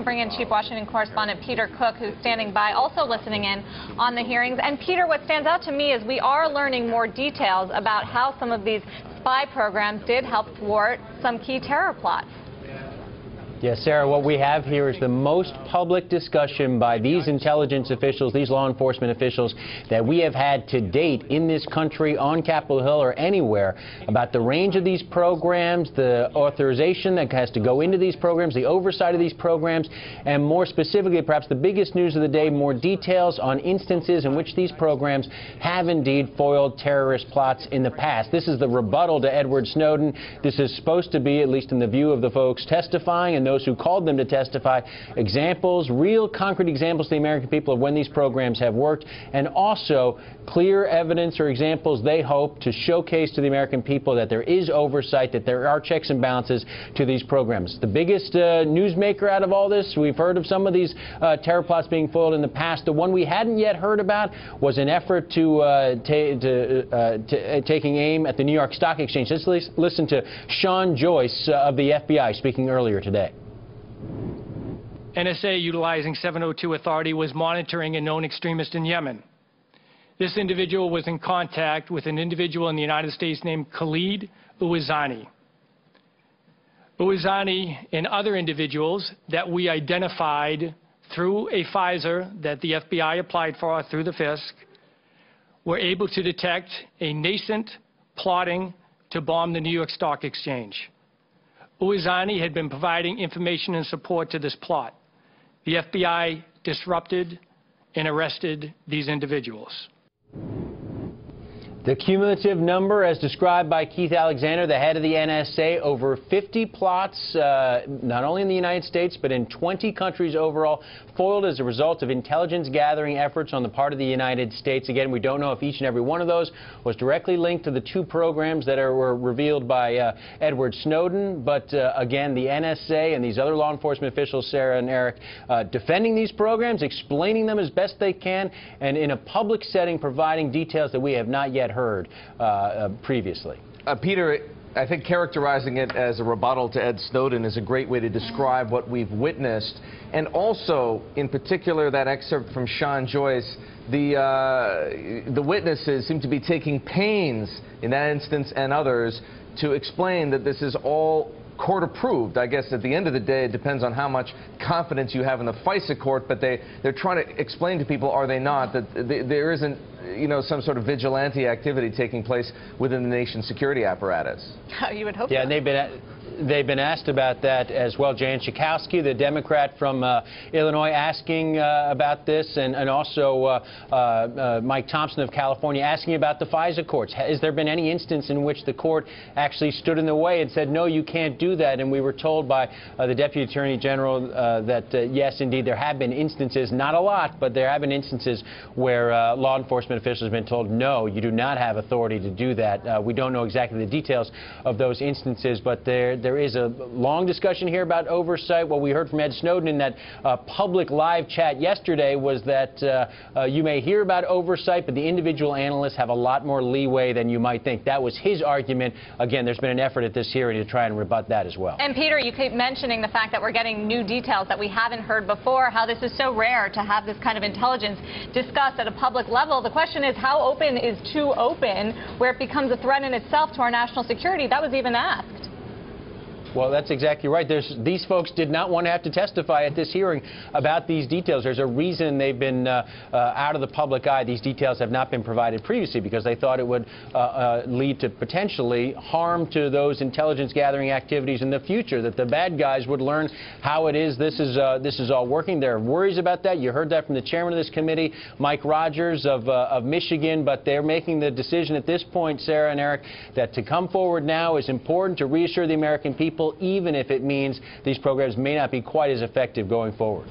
to bring in Chief Washington Correspondent Peter Cook, who's standing by, also listening in on the hearings. And Peter, what stands out to me is we are learning more details about how some of these spy programs did help thwart some key terror plots. Yes, Sarah, what we have here is the most public discussion by these intelligence officials, these law enforcement officials, that we have had to date in this country, on Capitol Hill or anywhere, about the range of these programs, the authorization that has to go into these programs, the oversight of these programs, and more specifically, perhaps the biggest news of the day, more details on instances in which these programs have indeed foiled terrorist plots in the past. This is the rebuttal to Edward Snowden. This is supposed to be, at least in the view of the folks testifying and those who called them to testify, examples, real concrete examples to the American people of when these programs have worked, and also clear evidence or examples, they hope, to showcase to the American people that there is oversight, that there are checks and balances to these programs. The biggest newsmaker out of all this, we've heard of some of these terror plots being foiled in the past. The one we hadn't yet heard about was an effort to taking aim at the New York Stock Exchange. Let's listen to Sean Joyce of the FBI speaking earlier today. NSA, utilizing 702 authority, was monitoring a known extremist in Yemen. This individual was in contact with an individual in the United States named Khalid Ouazani. Ouazani and other individuals that we identified through a FISA that the FBI applied for through the FISC were able to detect a nascent plotting to bomb the New York Stock Exchange. Ouazani had been providing information and support to this plot. The FBI disrupted and arrested these individuals. The cumulative number, as described by Keith Alexander, the head of the NSA, over 50 plots, not only in the United States, but in 20 countries overall, foiled as a result of intelligence gathering efforts on the part of the United States. Again, we don't know if each and every one of those was directly linked to the two programs that were revealed by Edward Snowden. But again, the NSA and these other law enforcement officials, Sarah and Eric, defending these programs, explaining them as best they can, and in a public setting providing details that we have not yet heard previously. Peter, I think characterizing it as a rebuttal to Ed Snowden is a great way to describe what we've witnessed. And also, in particular, that excerpt from Sean Joyce, the witnesses seem to be taking pains in that instance and others to explain that this is all court approved. I guess at the end of the day, it depends on how much confidence you have in the FISA court, but they're trying to explain to people, are they not, that there isn't, you know, some sort of vigilante activity taking place within the nation's security apparatus. You would hope so. So. They've been asked about that as well. Jan Schakowsky, the Democrat from Illinois, asking about this, and also Mike Thompson of California asking about the FISA courts. Has there been any instance in which the court actually stood in the way and said, no, you can't do that? And we were told by the Deputy Attorney General that, yes, indeed, there have been instances, not a lot, but there have been instances where law enforcement officials have been told, no, you do not have authority to do that. We don't know exactly the details of those instances, but there is a long discussion here about oversight. What we heard from Ed Snowden in that public live chat yesterday was that you may hear about oversight, but the individual analysts have a lot more leeway than you might think. That was his argument. Again, there's been an effort at this hearing to try and rebut that as well. And Peter, you keep mentioning the fact that we're getting new details that we haven't heard before, how this is so rare to have this kind of intelligence discussed at a public level. The question is, how open is too open, where it becomes a threat in itself to our national security? That was even asked. Well, that's exactly right. These folks did not want to have to testify at this hearing about these details. There's a reason they've been out of the public eye. These details have not been provided previously because they thought it would lead to potentially harm to those intelligence gathering activities in the future, that the bad guys would learn how it is this is all working. There are worries about that. You heard that from the chairman of this committee, Mike Rogers of Michigan, but they're making the decision at this point, Sarah and Eric, that to come forward now is important to reassure the American people, even if it means these programs may not be quite as effective going forward.